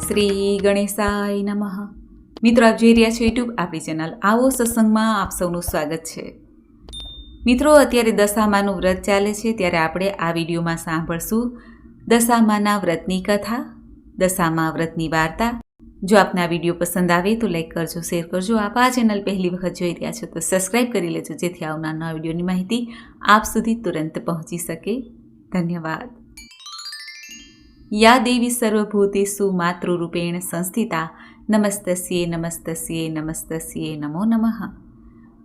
શ્રી ગણેશાય નમઃ. મિત્રો, આપ જોઈ રહ્યા છો યુટ્યુબ આપણી ચેનલ આવો સત્સંગમાં આપ સૌનું સ્વાગત છે. મિત્રો, અત્યારે દશામાનું વ્રત ચાલે છે, ત્યારે આપણે આ વિડીયોમાં સાંભળશું દશામાના વ્રતની કથા, દશામા વ્રતની વાર્તા. જો આપને આ વિડીયો પસંદ આવે તો લાઈક કરજો, શેર કરજો. આપ આ ચેનલ પહેલી વખત જોઈ રહ્યા છો તો સબસ્ક્રાઈબ કરી લેજો, જેથી આવનાર નવા વિડીયોની માહિતી આપ સુધી તુરંત પહોંચી શકે. ધન્યવાદ. યા દેવી સર્વભૂતેષુ માતૃરૂપેણ સંસ્થિતા નમસ્તસ્યે નમસ્તસ્યે નમસ્તસ્યે નમો નમઃ.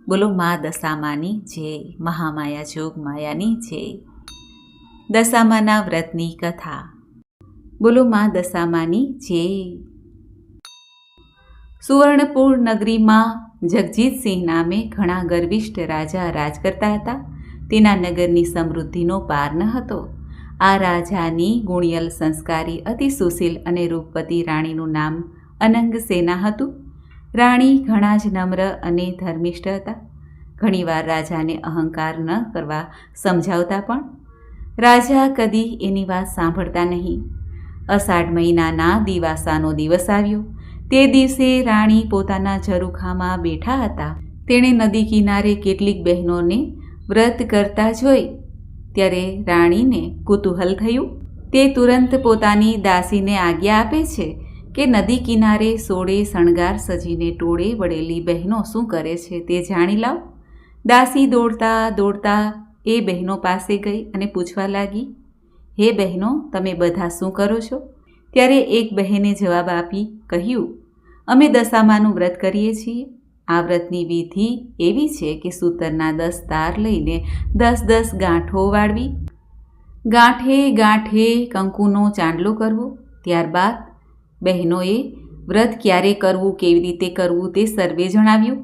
બોલો મા દશામાની જય, મહામાયા જોગ માયાની જય. દશામાના વ્રતની કથા. બોલો મા દશામાની જય. સુવર્ણપુર નગરીમાં જગજીતસિંહ નામે ઘણા ગર્વિષ્ઠ રાજા રાજ કરતા હતા. તેના નગરની સમૃદ્ધિનો પાર ન હતો. આ રાજાની ગુણિયલ, સંસ્કારી, અતિ સુશીલ અને રૂપવતી રાણીનું નામ અનંગસેના હતું. રાણી ઘણા જ નમ્ર અને ધર્મિષ્ઠ હતા. ઘણીવાર રાજાને અહંકાર ન કરવા સમજાવતા, પણ રાજા કદી એની વાત સાંભળતા નહીં. અષાઢ મહિનાના દિવાસાનો દિવસ આવ્યો. તે દિવસે રાણી પોતાના ઝરૂખામાં બેઠા હતા. તેણે નદી કિનારે કેટલીક બહેનોને વ્રત કરતા જોઈ. ત્યારે રાણીને કુતૂહલ થયું. તે તુરંત પોતાની દાસીને આજ્ઞા આપે છે કે નદી કિનારે સોળે શણગાર સજીને ટોળે વળેલી બહેનો શું કરે છે તે જાણી લાવ. દાસી દોડતા દોડતા એ બહેનો પાસે ગઈ અને પૂછવા લાગી, હે બહેનો, તમે બધા શું કરો છો? ત્યારે એક બહેને જવાબ આપી કહ્યું, અમે દશામાનું વ્રત કરીએ છીએ. આ વ્રતની વિધિ એવી છે કે સૂતરના 10 તાર લઈને 10 ગાંઠો વાળવી, ગાંઠે ગાંઠે કંકુનો ચાંદલો કરવો. ત્યારબાદ બહેનોએ વ્રત ક્યારે કરવું, કેવી રીતે કરવું તે સર્વે જણાવ્યું.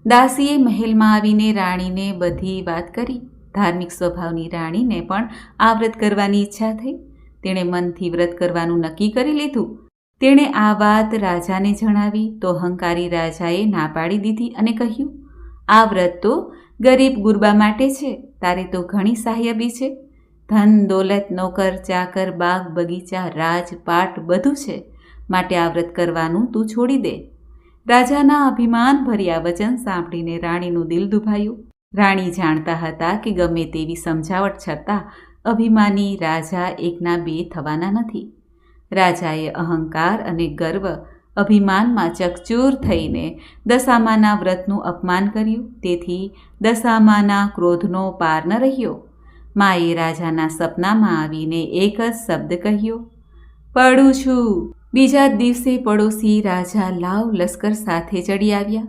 દાસીએ મહેલમાં આવીને રાણીને બધી વાત કરી. ધાર્મિક સ્વભાવની રાણીને પણ આ વ્રત કરવાની ઈચ્છા થઈ. તેણે મનથી વ્રત કરવાનું નક્કી કરી લીધું. તેણે આ વાત રાજાને જણાવી તો અહંકારી રાજાએ ના પાડી દીધી અને કહ્યું, આ વ્રત તો ગરીબ ગુરબા માટે છે. તારે તો ઘણી સાહેબી છે, ધન દોલત, નોકર ચાકર, બાગ બગીચા, રાજ પાટ બધું છે, માટે આ વ્રત કરવાનું તું છોડી દે. રાજાના અભિમાન ભર્યા વચન સાંભળીને રાણીનું દિલ દુભાયું. રાણી જાણતા હતા કે ગમે તેવી સમજાવટ છતાં અભિમાની રાજા એકના બે થવાના નથી. રાજાએ અહંકાર અને ગર્વ, અભિમાનમાં ચકચૂર થઈને દશામાના વ્રતનું અપમાન કર્યું. તેથી દશામાના ક્રોધનો પાર ન રહ્યો. માએ રાજાના સપનામાં આવીને એક જ શબ્દ કહ્યો, પડું છું. બીજા દિવસે પડોશી રાજા લાવ લશ્કર સાથે ચડી આવ્યા.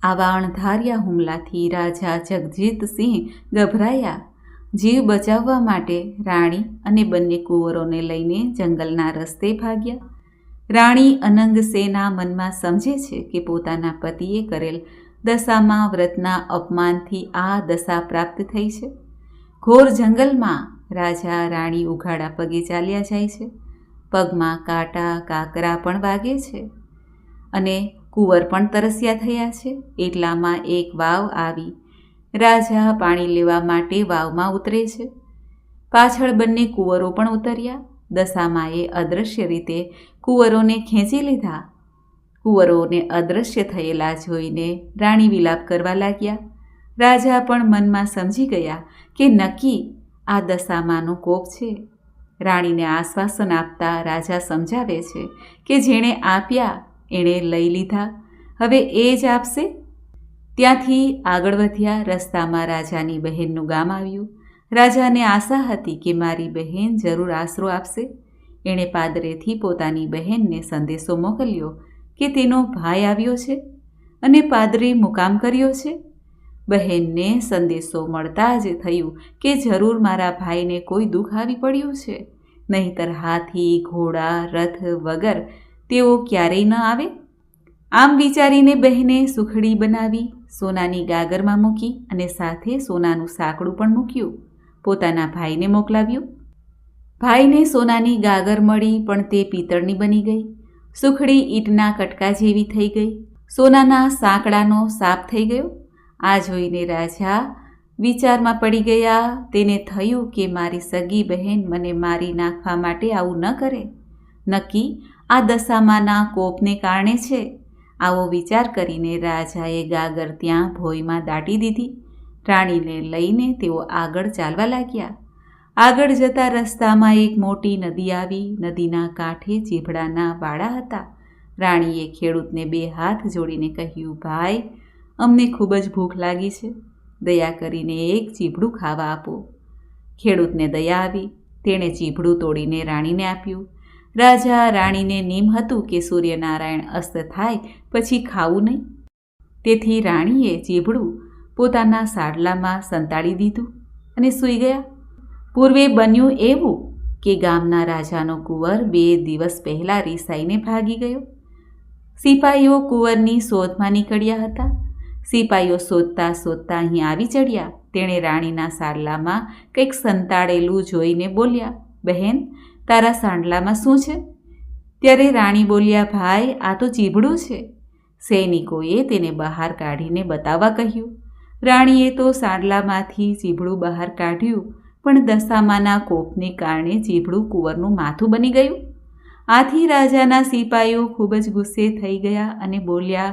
આવા અણધાર્યા હુમલાથી રાજા જગજીતસિંહ ગભરાયા. જીવ બચાવવા માટે રાણી અને બંને કુંવરોને લઈને જંગલના રસ્તે ભાગ્યા. રાણી અનંગસેના મનમાં સમજે છે કે પોતાના પતિએ કરેલ દશામા વ્રતના અપમાનથી આ દશા પ્રાપ્ત થઈ છે. ઘોર જંગલમાં રાજા રાણી ઉઘાડા પગે ચાલ્યા જાય છે. પગમાં કાંટા કાંકરા પણ વાગે છે અને કુંવર પણ તરસ્યા થયા છે. એટલામાં એક વાવ આવી. રાજા પાણી લેવા માટે વાવમાં ઉતરે છે. પાછળ બંને કુંવરો પણ ઉતર્યા. દશામાએ અદૃશ્ય રીતે કુંવરોને ખેંચી લીધા. કુંવરોને અદૃશ્ય થયેલા જોઈને રાણી વિલાપ કરવા લાગ્યા. રાજા પણ મનમાં સમજી ગયા કે નક્કી આ દશામાનો કોપ છે. રાણીને આશ્વાસન આપતા રાજા સમજાવે છે કે જેણે આપ્યા એણે લઈ લીધા, હવે એ જ આપશે. ત્યાંથી આગળ વધ્યા. રસ્તામાં રાજાની બહેનનું ગામ આવ્યું. રાજાને આશા હતી કે મારી બહેન જરૂર આશરો આપશે. એણે પાદરેથી પોતાની બહેનને સંદેશો મોકલ્યો કે તેનો ભાઈ આવ્યો છે અને પાદરે મુકામ કર્યો છે. બહેનને સંદેશો મળતા જ થયું કે જરૂર મારા ભાઈને કોઈ દુઃખ આવી પડ્યું છે, નહીંતર હાથી, ઘોડા, રથ વગર તેઓ ક્યારેય ન આવે. આમ વિચારીને બહેને સુખડી બનાવી સોનાની ગાગરમાં મૂકી અને સાથે સોનાનું સાંકડું પણ મૂક્યું. પોતાના ભાઈને મોકલાવ્યું. ભાઈને સોનાની ગાગર મળી, પણ તે પિત્તળની બની ગઈ. સુખડી ઈંટના કટકા જેવી થઈ ગઈ. સોનાના સાંકડાનો સાપ થઈ ગયો. આ જોઈને રાજા વિચારમાં પડી ગયા. તેને થયું કે મારી સગી બહેન મને મારી નાખવા માટે આવું ન કરે. નક્કી આ દશામાના કોપને કારણે છે. આવો વિચાર કરીને રાજાએ ગાગર ત્યાં ભોંયમાં દાટી દીધી. રાણીને લઈને તેઓ આગળ ચાલવા લાગ્યા. આગળ જતા રસ્તામાં એક મોટી નદી આવી. નદીના કાંઠે ચીભડાના વાડા હતા. રાણીએ ખેડૂતને 2 હાથ જોડીને કહ્યું, ભાઈ, અમને ખૂબ જ ભૂખ લાગી છે. દયા કરીને એક ચીભડું ખાવા આપો. ખેડૂતને દયા આવી. તેણે ચીભડું તોડીને રાણીને આપ્યું. રાજા રાણીને નિયમ હતું કે સૂર્યનારાયણ અસ્ત થાય પછી ખાવું નહીં. તેથી રાણીએ ચીભડું પોતાના સાડલામાં સંતાડી દીધું અને સૂઈ ગયા. પૂર્વે બન્યું એવું કે ગામના રાજાનો કુંવર 2 દિવસ પહેલાં રીસાઈને ભાગી ગયો. સિપાઈઓ કુંવરની શોધમાં નીકળ્યા હતા. સિપાઈઓ શોધતા શોધતા અહીં આવી ચડ્યા. તેણે રાણીના સાડલામાં કંઈક સંતાડેલું જોઈને બોલ્યા, બહેન, તારા સાંડલામાં શું છે? ત્યારે રાણી બોલ્યા, ભાઈ, આ તો ચીભડું છે. સૈનિકોએ તેને બહાર કાઢીને બતાવવા કહ્યું. રાણીએ તો સાંડલામાંથી ચીભડું બહાર કાઢ્યું, પણ દશામાના કોપને કારણે ચીભડું કુંવરનું માથું બની ગયું. આથી રાજાના સિપાઈઓ ખૂબ જ ગુસ્સે થઈ ગયા અને બોલ્યા,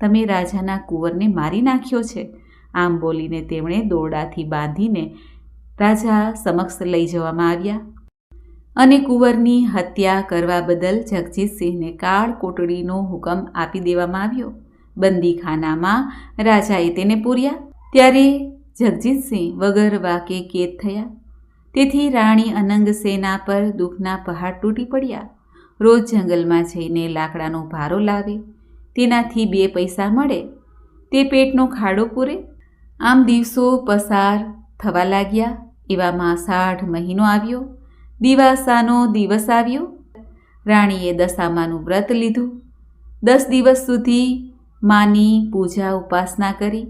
તમે રાજાના કુંવરને મારી નાખ્યો છે. આમ બોલીને તેમણે દોરડાથી બાંધીને રાજા સમક્ષ લઈ જવામાં આવ્યા અને કુંવરની હત્યા કરવા બદલ જગજીતસિંહને કાળ કોટડીનો હુકમ આપી દેવામાં આવ્યો. બંદીખાનામાં રાજાએ તેને પૂર્યા. ત્યારે જગજીતસિંહ વગર વાકે કેદ થયા. તેથી રાણી અનંગસેના પર દુઃખના પહાડ તૂટી પડ્યા. રોજ જંગલમાં જઈને લાકડાનો ભારો લાવે. તેનાથી 2 પૈસા મળે. તે પેટનો ખાડો પૂરે. આમ દિવસો પસાર થવા લાગ્યા. એવામાં 18 મહિનો આવ્યો. દિવાસાનો દિવસ આવ્યો. રાણીએ દશામાનું વ્રત લીધું. 10 દિવસ સુધી માની પૂજા ઉપાસના કરી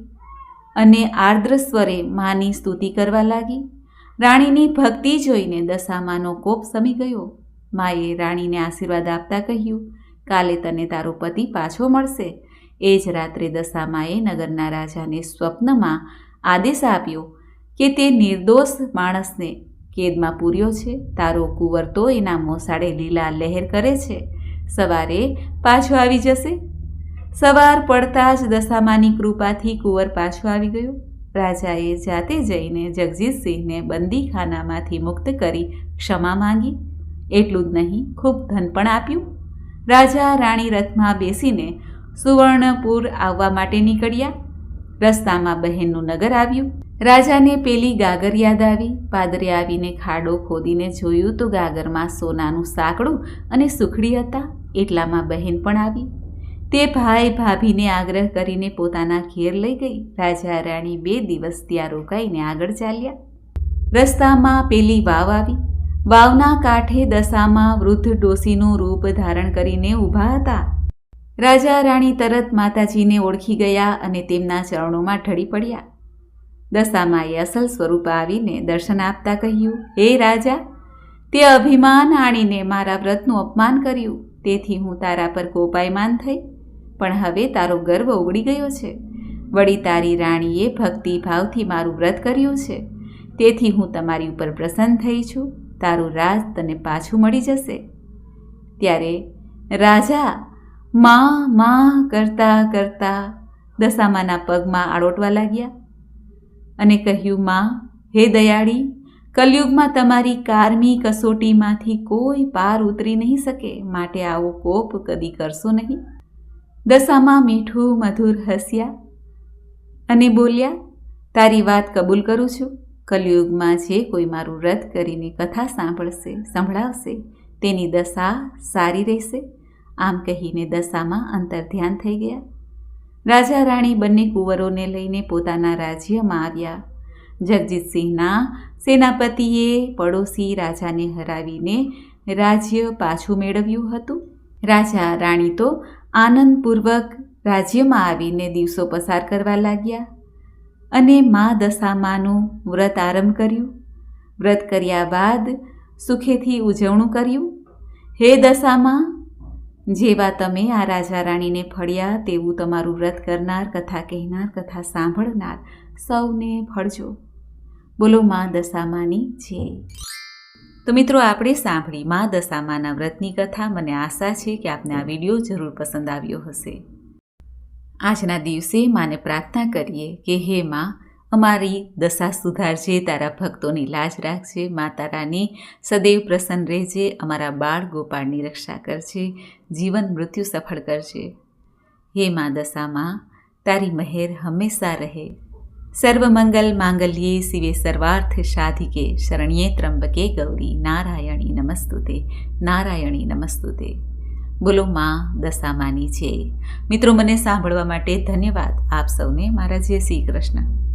અને આર્દ્ર સ્વરે માની સ્તુતિ કરવા લાગી. રાણીની ભક્તિ જોઈને દશામાનો કોપ શમી ગયો. માએ રાણીને આશીર્વાદ આપતા કહ્યું, કાલે તને તારો પતિ પાછો મળશે. એ જ રાત્રે દશામાએ નગરના રાજાને સ્વપ્નમાં આદેશ આપ્યો કે તે નિર્દોષ માણસને કેદમાં પૂર્યો છે. તારો કુંવર તો એના મોસાળે લીલા લહેર કરે છે. સવારે પાછો આવી જશે. સવાર પડતા જ દશામાની કૃપાથી કુંવર પાછો આવી ગયો. રાજાએ જાતે જઈને જગજીતસિંહને બંદીખાનામાંથી મુક્ત કરી ક્ષમા માંગી. એટલું જ નહીં, ખૂબ ધન પણ આપ્યું. રાજા રાણી રથમાં બેસીને સુવર્ણપુર આવવા માટે નીકળ્યા. રસ્તામાં બહેનનું નગર આવ્યું. રાજાને પેલી ગાગર યાદ આવી. પાદરે આવીને ખાડો ખોદીને જોયું તો ગાગરમાં સોનાનું સાંકડું અને સુખડી હતા. એટલામાં બહેન પણ આવી. તે ભાઈ ભાભીને આગ્રહ કરીને પોતાના ઘેર લઈ ગઈ. રાજા રાણી 2 દિવસ ત્યાં રોકાઈને આગળ ચાલ્યા. રસ્તામાં પેલી વાવ આવી. વાવના કાંઠે દશામાં વૃદ્ધ ડોશીનું રૂપ ધારણ કરીને ઊભા હતા. રાજા રાણી તરત માતાજીને ઓળખી ગયા અને તેમના ચરણોમાં ઢળી પડ્યા. દશામાએ અસલ સ્વરૂપ આવીને દર્શન આપતા કહ્યું, હે રાજા, તે અભિમાન આણીને મારા વ્રતનું અપમાન કર્યું. તેથી હું તારા પર કોપાયમાન થઈ. પણ હવે તારો ગર્વ ઉગડી ગયો છે. વળી તારી રાણીએ ભક્તિભાવથી મારું વ્રત કર્યું છે. તેથી હું તમારી ઉપર પ્રસન્ન થઈ છું. તારું રાજ તને પાછું મળી જશે. ત્યારે રાજા માં કરતા કરતા દશામાના પગમાં આળોટવા લાગ્યા અને કહ્યું, માં, હે દયાળી, કલયુગમાં તમારી કારમી કસોટીમાંથી કોઈ પાર ઉતરી નહીં શકે. માટે આવો કોપ કદી કરશો નહીં. દશામાં મીઠું મધુર હસ્યા અને બોલ્યા, તારી વાત કબૂલ કરું છું. કલયુગમાં જે કોઈ મારું વ્રત કરીને કથા સંભળાવશે તેની દશા સારી રહેશે. આમ કહીને દશામાં અંતર્ધ્યાન થઈ ગયા. રાજા રાણી બંને કુંવરોને લઈને પોતાના રાજ્યમાં આવ્યા. જગજીતસિંહના સેનાપતિએ પડોશી રાજાને હરાવીને રાજ્ય પાછું મેળવ્યું હતું. રાજા રાણી તો આનંદપૂર્વક રાજ્યમાં આવીને દિવસો પસાર કરવા લાગ્યા અને મા દશામાનું વ્રત આરંભ કર્યું. વ્રત કર્યા બાદ સુખેથી ઉજવણું કર્યું. હે દશામા, જેવા તમે આ રાજા રાણીને ફળ્યા તેવું તમારું વ્રત કરનાર, કથા કહેનાર, કથા સાંભળનાર સૌને ફળજો. બોલો મા દશામાની જય. તો મિત્રો, આપણે સાંભળી મા દશામાના વ્રતની કથા. મને આશા છે કે આપને આ વિડીયો જરૂર પસંદ આવ્યો હશે. આજના દિવસે માને પ્રાર્થના કરીએ કે હે માં, અમારી દશા સુધારજે, તારા ભક્તોની લાજ રાખજે, માતા રાની સદૈવ પ્રસન્ન રહેજે, અમારા બાળ ગોપાળની રક્ષા કરજે, જીવન મૃત્યુ સફળ કરજે. હે મા દશામાં, તારી મહેર હંમેશા રહે. સર્વમંગલ માંગલ્યે શિવે સર્વાર્થ સાધિકે, શરણ્યે ત્રંબકે ગૌરી, નારાયણી નમસ્તુતે, નારાયણી નમસ્તુતે. બોલો માં દશામાની જય. મિત્રો, મને સાંભળવા માટે ધન્યવાદ. આપ સૌને મારા જય શ્રી કૃષ્ણ.